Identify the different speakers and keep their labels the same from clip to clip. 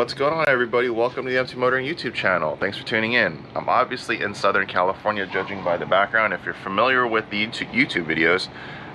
Speaker 1: What's going on, everybody? Welcome to the MC Motoring YouTube channel. Thanks for tuning in. I'm obviously in Southern California, judging by the background. If you're familiar with the YouTube videos,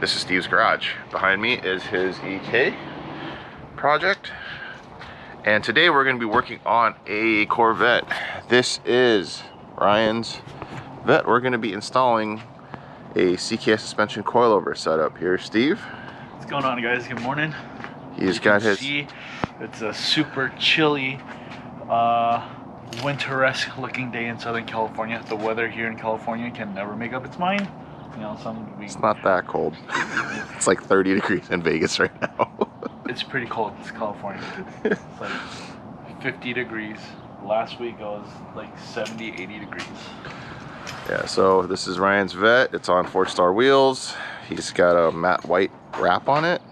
Speaker 1: this is Steve's garage. Behind me is his EK project. And today we're going to be working on a Corvette. This is Ryan's Vet. We're going to be installing a CKS Suspension coilover setup. Here's Steve.
Speaker 2: What's going on, guys? Good morning.
Speaker 1: He's got his...
Speaker 2: It's a super chilly, winter-esque looking day in Southern California. The weather here in California can never make up its mind. You know,
Speaker 1: it's not that cold. It's like 30 degrees in Vegas right now.
Speaker 2: It's pretty cold. It's California. It's like 50 degrees. Last week it was like 70, 80 degrees.
Speaker 1: Yeah, so this is Ryan's Vet. It's on 4-star wheels. He's got a matte white wrap on it.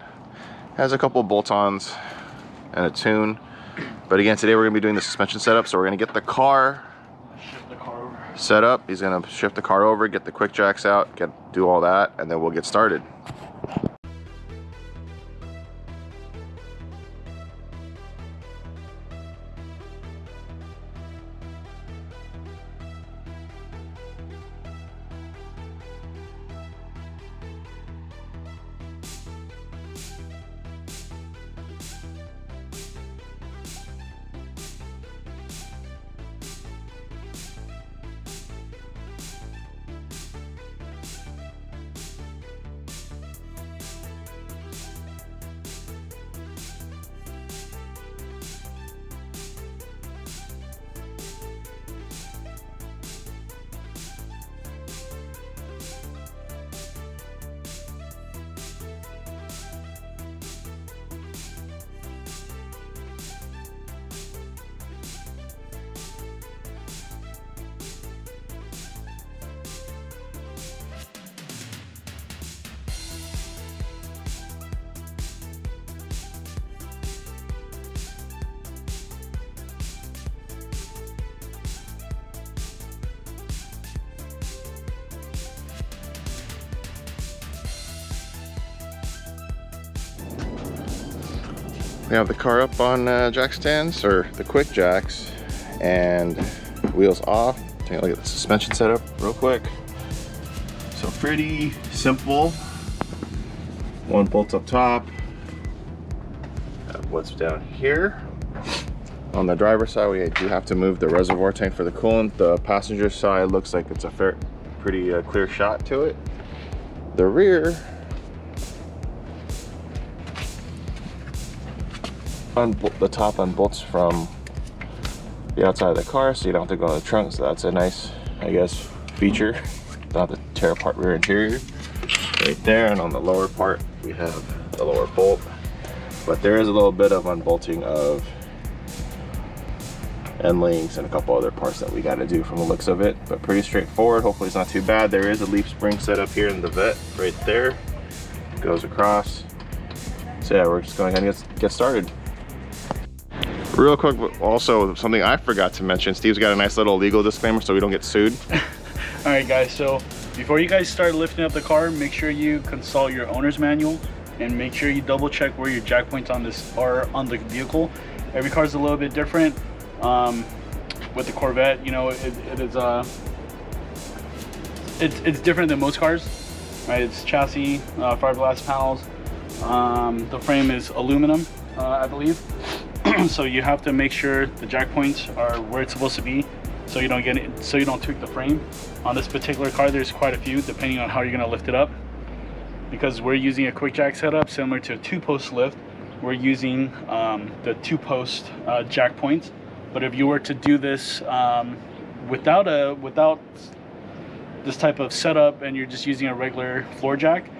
Speaker 1: Has a couple of bolt-ons and a tune. But again, today we're going to be doing the suspension setup. So we're going to get the car set up. He's going to shift the car over, get the quick jacks out, do all that, and then we'll get started. We have the car up on jack stands, or the quick jacks, and wheels off. Take a look at the suspension setup real quick. So pretty simple. One bolt up top. What's down here? On the driver's side, we do have to move the reservoir tank for the coolant. The passenger side looks like it's a pretty clear shot to it. The rear, the top unbolts from the outside of the car, so you don't have to go in the trunk. So that's a nice, I guess, feature. Don't have to tear apart rear interior right there. And on the lower part, we have the lower bolt, but there is a little bit of unbolting of end links and a couple other parts that we got to do from the looks of it, but pretty straightforward. Hopefully it's not too bad. There is a leaf spring set up here in the Vet right there. It goes across. So yeah, we're just going ahead and get started. Real quick, also something I forgot to mention, Steve's got a nice little legal disclaimer so we don't get sued.
Speaker 2: Alright guys, so before you guys start lifting up the car, make sure you consult your owner's manual and make sure you double check where your jack points on this are on the vehicle. Every car is a little bit different. With the Corvette, you know, it's different than most cars, right? It's chassis, fiberglass panels. The frame is aluminum, I believe. So you have to make sure the jack points are where it's supposed to be, so you don't tweak the frame. On this particular car, there's quite a few depending on how you're going to lift it up. Because we're using a quick jack setup similar to a 2-post lift, we're using the 2-post jack points. But if you were to do this without this type of setup and you're just using a regular floor jack,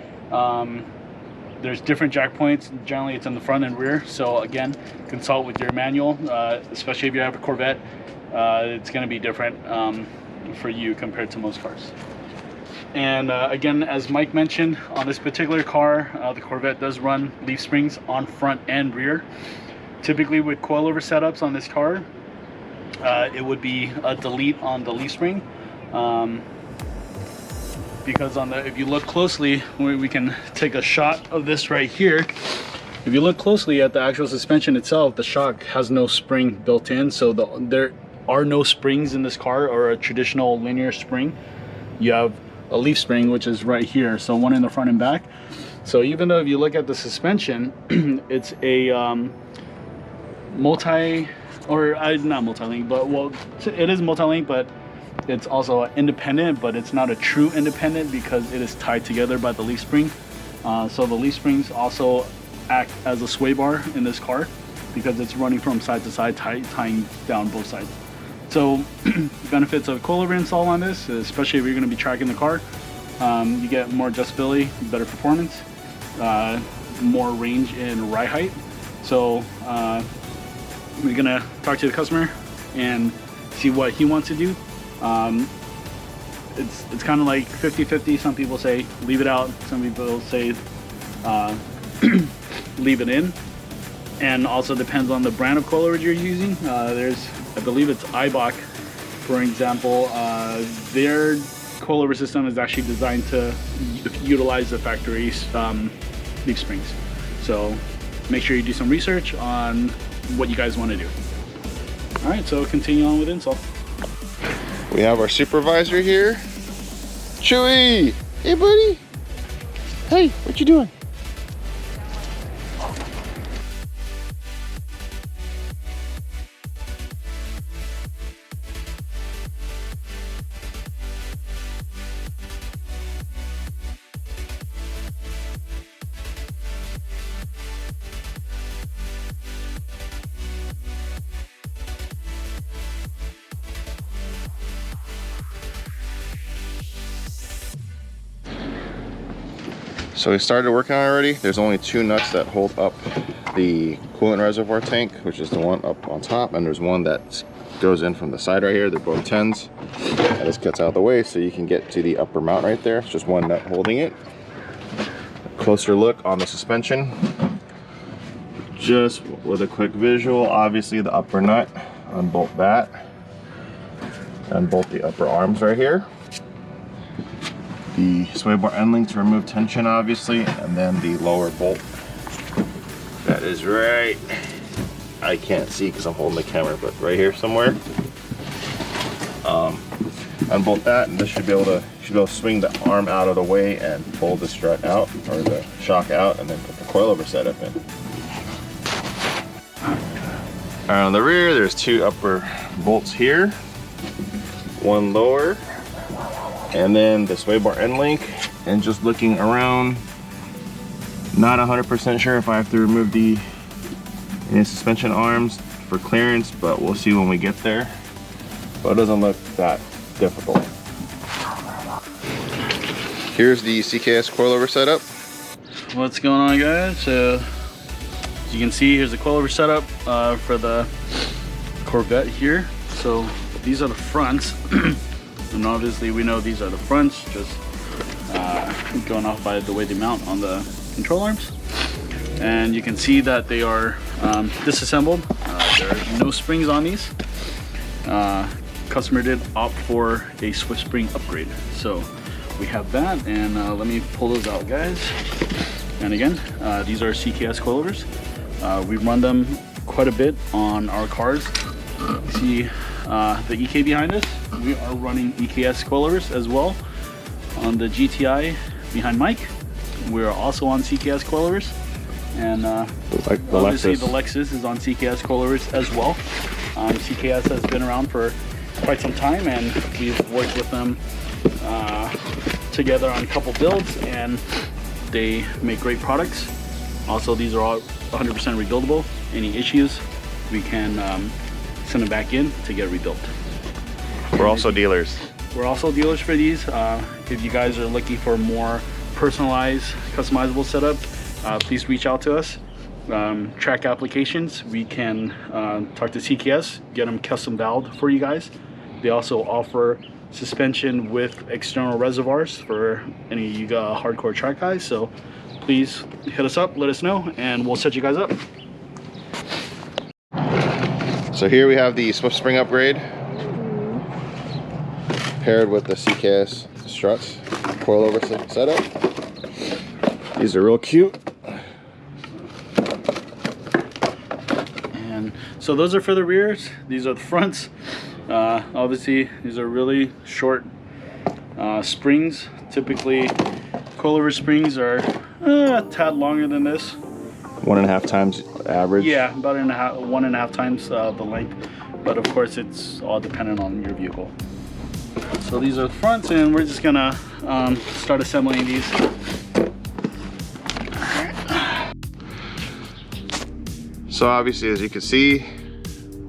Speaker 2: there's different jack points. Generally it's in the front and rear, so again, consult with your manual, especially if you have a Corvette. It's going to be different for you compared to most cars. And again, as Mike mentioned, on this particular car, the Corvette does run leaf springs on front and rear. Typically with coilover setups on this car, it would be a delete on the leaf spring. Because if you look closely, we can take a shot of this right here. If you look closely at the actual suspension itself, the shock has no spring built in, so there are no springs in this car or a traditional linear spring. You have a leaf spring, which is right here, so one in the front and back. So even though if you look at the suspension, it's a not multi-link, but well, it is multi-link, but it's also independent, but it's not a true independent because it is tied together by the leaf spring. So the leaf springs also act as a sway bar in this car because it's running from side to side, tying down both sides. So benefits of coilover install on this, especially if you're going to be tracking the car, you get more adjustability, better performance, more range in ride height. So we're going to talk to the customer and see what he wants to do. It's kind of like 50-50. Some people say leave it out, some people say leave it in, and also depends on the brand of coilover you're using. I believe it's Eibach, for example. Their coilover system is actually designed to utilize the factory leaf springs. So make sure you do some research on what you guys want to do. All right, so continue on with install.
Speaker 1: We have our supervisor here, Chewy. Hey, buddy. Hey, what you doing? So we started working on it already. There's only 2 nuts that hold up the coolant reservoir tank, which is the one up on top, and there's one that goes in from the side right here. They're both 10s. And this gets out of the way so you can get to the upper mount right there. It's just one nut holding it. Closer look on the suspension. Just with a quick visual, obviously the upper nut, unbolt that, unbolt the upper arms right here. The sway bar end link to remove tension, obviously, and then the lower bolt. That is right, I can't see because I'm holding the camera, but right here somewhere. Unbolt that, and this should be able to swing the arm out of the way and pull the strut out, or the shock out, and then put the coilover setup in. Alright, on the rear, there's 2 upper bolts here, 1 lower, and then the sway bar end link. And just looking around, not 100% sure if I have to remove the suspension arms for clearance, but we'll see when we get there. But it doesn't look that difficult. Here's the CKS coilover setup.
Speaker 2: What's going on, guys? So as you can see, here's the coilover setup for the Corvette here. So these are the fronts. And obviously we know these are the fronts, just going off by the way they mount on the control arms. And you can see that they are disassembled. There are no springs on these. Customer did opt for a Swift spring upgrade. So we have that, and let me pull those out, guys. And again, these are CKS coilovers. We run them quite a bit on our cars. You see the EK behind us? We are running EKS coilovers as well on the GTI behind Mike. We're also on CKS coilovers, and obviously the Lexus is on CKS coilovers as well. CKS has been around for quite some time, and we've worked with them together on a couple builds, and they make great products. Also, these are all 100% rebuildable. Any issues, we can send them back in to get rebuilt.
Speaker 1: We're also dealers.
Speaker 2: We're also dealers for these. If you guys are looking for more personalized, customizable setup, please reach out to us. Track applications, we can talk to CKS, get them custom valved for you guys. They also offer suspension with external reservoirs for any of you hardcore track guys. So please hit us up, let us know, and we'll set you guys up.
Speaker 1: So here we have the Swift spring upgrade paired with the CKS struts coilover setup. These are real cute.
Speaker 2: So those are for the rears. These are the fronts. Obviously, these are really short springs. Typically, coilover springs are a tad longer than this.
Speaker 1: 1.5 times average.
Speaker 2: Yeah, about 1.5 times the length. But of course, it's all dependent on your vehicle. So these are the fronts, and we're just gonna start assembling these.
Speaker 1: So obviously, as you can see,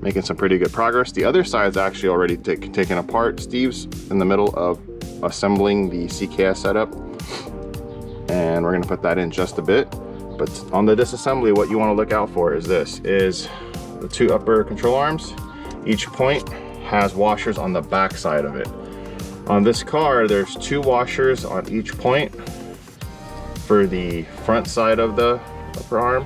Speaker 1: making some pretty good progress. The other side's actually already taken apart. Steve's in the middle of assembling the CKS setup, and we're gonna put that in just a bit. But on the disassembly, what you wanna look out for is this, is the 2 upper control arms. Each point has washers on the back side of it. On this car, there's 2 washers on each point for the front side of the upper arm.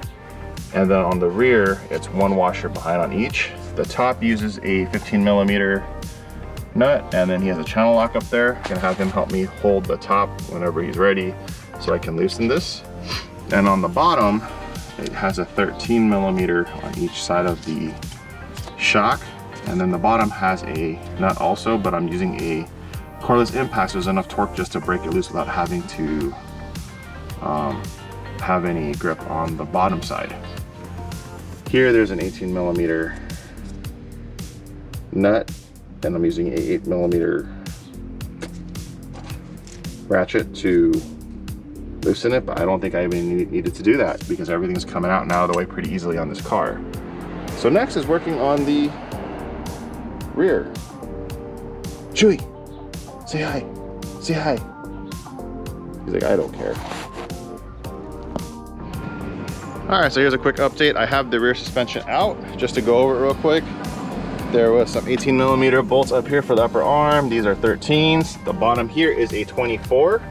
Speaker 1: And then on the rear, it's 1 washer behind on each. The top uses a 15mm nut, and then he has a channel lock up there. I'm gonna have him help me hold the top whenever he's ready so I can loosen this. And on the bottom, it has a 13mm on each side of the shock. And then the bottom has a nut also, but I'm using a cordless impact, so there's enough torque just to break it loose without having to have any grip on the bottom side. Here there's an 18mm nut, and I'm using a 8mm ratchet to loosen it, but I don't think I even needed to do that because everything's coming out and out of the way pretty easily on this car. So next is working on the rear. Chewy, say hi, say hi. He's like, I don't care. All right, so here's a quick update. I have the rear suspension out. Just to go over it real quick, there was some 18mm bolts up here for the upper arm. These are 13s. The bottom here is a 24.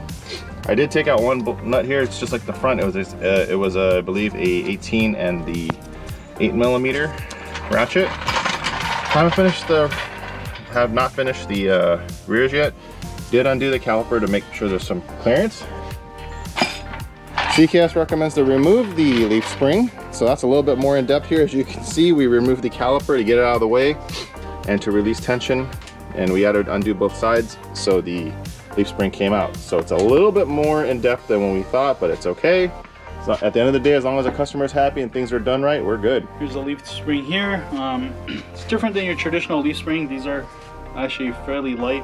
Speaker 1: I did take out one nut here. It's just like the front. It was I believe a 18 and the 8mm ratchet. Have not finished the rears yet. Did undo the caliper to make sure there's some clearance. CKS recommends to remove the leaf spring, so that's a little bit more in depth here. As you can see, we removed the caliper to get it out of the way and to release tension, and we had to undo both sides so the leaf spring came out. So it's a little bit more in depth than when we thought, but it's okay. So at the end of the day, as long as the customer's happy and things are done right, we're good.
Speaker 2: Here's the leaf spring here. It's different than your traditional leaf spring. These are actually fairly light.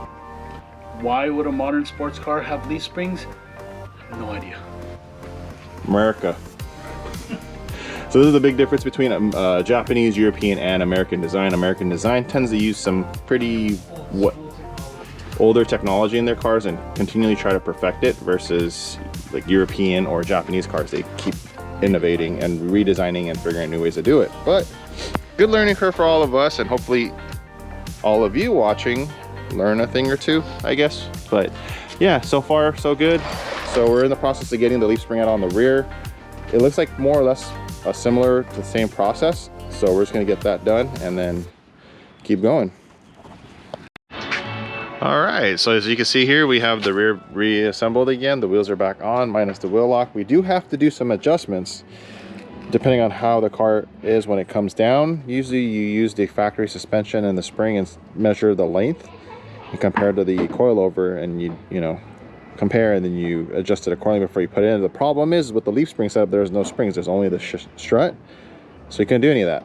Speaker 2: Why would a modern sports car have leaf springs? No idea.
Speaker 1: America. So this is the big difference between Japanese, European, and American design. American design tends to use some pretty older technology in their cars and continually try to perfect it, versus like European or Japanese cars. They keep innovating and redesigning and figuring out new ways to do it. But good learning curve for all of us, and hopefully all of you watching learn a thing or two, I guess. But yeah, so far so good. So we're in the process of getting the leaf spring out on the rear. It looks like more or less a similar to the same process. So we're just gonna get that done and then keep going. All right, so as you can see here, we have the rear reassembled again. The wheels are back on minus the wheel lock. We do have to do some adjustments depending on how the car is when it comes down. Usually you use the factory suspension and the spring and measure the length and compare to the coilover, and you know, compare, and then you adjust it accordingly before you put it in. The problem is with the leaf spring setup, there's no springs, there's only the strut, so you can't do any of that.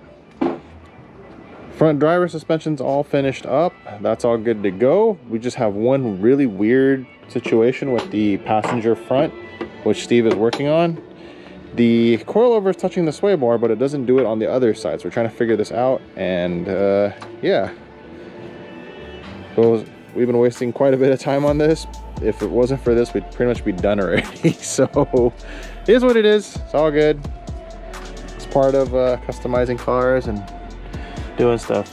Speaker 1: Front driver suspension's all finished up. That's all good to go. We just have one really weird situation with the passenger front, which Steve is working on. The coilover is touching the sway bar, but it doesn't do it on the other side. So we're trying to figure this out, and yeah. So we've been wasting quite a bit of time on this. If it wasn't for this, we'd pretty much be done already. So it is what it is. It's all good. It's part of customizing cars and doing stuff.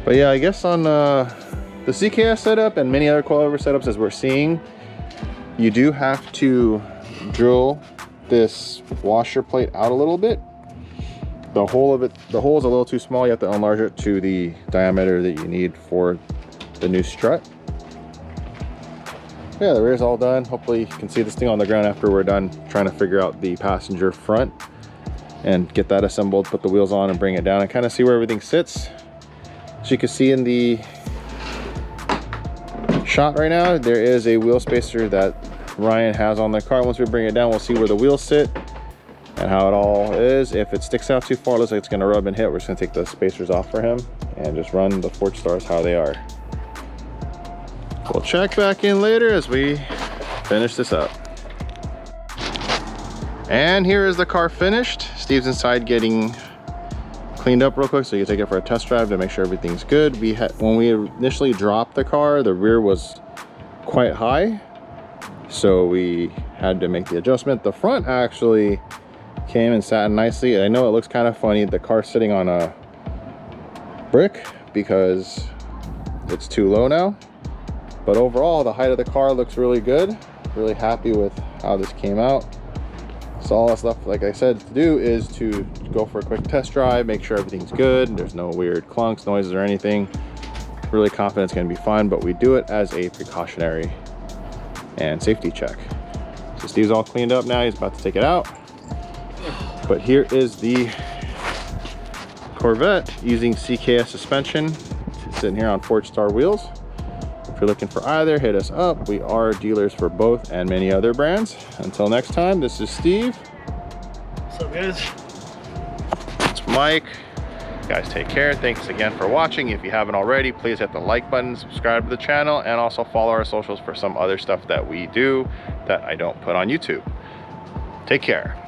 Speaker 1: But yeah, I guess on the CKS setup and many other coilover setups, as we're seeing, you do have to drill this washer plate out a little bit. The hole is a little too small. You have to enlarge it to the diameter that you need for the new strut. Yeah, the rear's all done. Hopefully you can see this thing on the ground after we're done trying to figure out the passenger front. and get that assembled, put the wheels on and bring it down and kind of see where everything sits. As you can see in the shot right now, there is a wheel spacer that Ryan has on the car. Once we bring it down, we'll see where the wheels sit and how it all is. If it sticks out too far, it looks like it's gonna rub and hit, we're just gonna take the spacers off for him and just run the Forge Stars how they are. We'll check back in later as we finish this up. And here is the car finished. Steve's inside getting cleaned up real quick so you can take it for a test drive to make sure everything's good. When we initially dropped the car, the rear was quite high, so we had to make the adjustment. The front actually came and sat nicely. I know it looks kind of funny, the car sitting on a brick because it's too low now, but overall the height of the car looks really good. Really happy with how this came out. So all that's left, like I said, to do is to go for a quick test drive, make sure everything's good, there's no weird clunks, noises or anything. Really confident it's going to be fine, but we do it as a precautionary and safety check. So Steve's all cleaned up now, he's about to take it out. But here is the Corvette using CKS Suspension. It's sitting here on Forge Star wheels. If you're looking for either, hit us up. We are dealers for both and many other brands. Until next time, this is Steve.
Speaker 2: What's up, guys?
Speaker 1: It's Mike. Guys, take care. Thanks again for watching. If you haven't already, please hit the like button, subscribe to the channel, and also follow our socials for some other stuff that we do that I don't put on YouTube. Take care.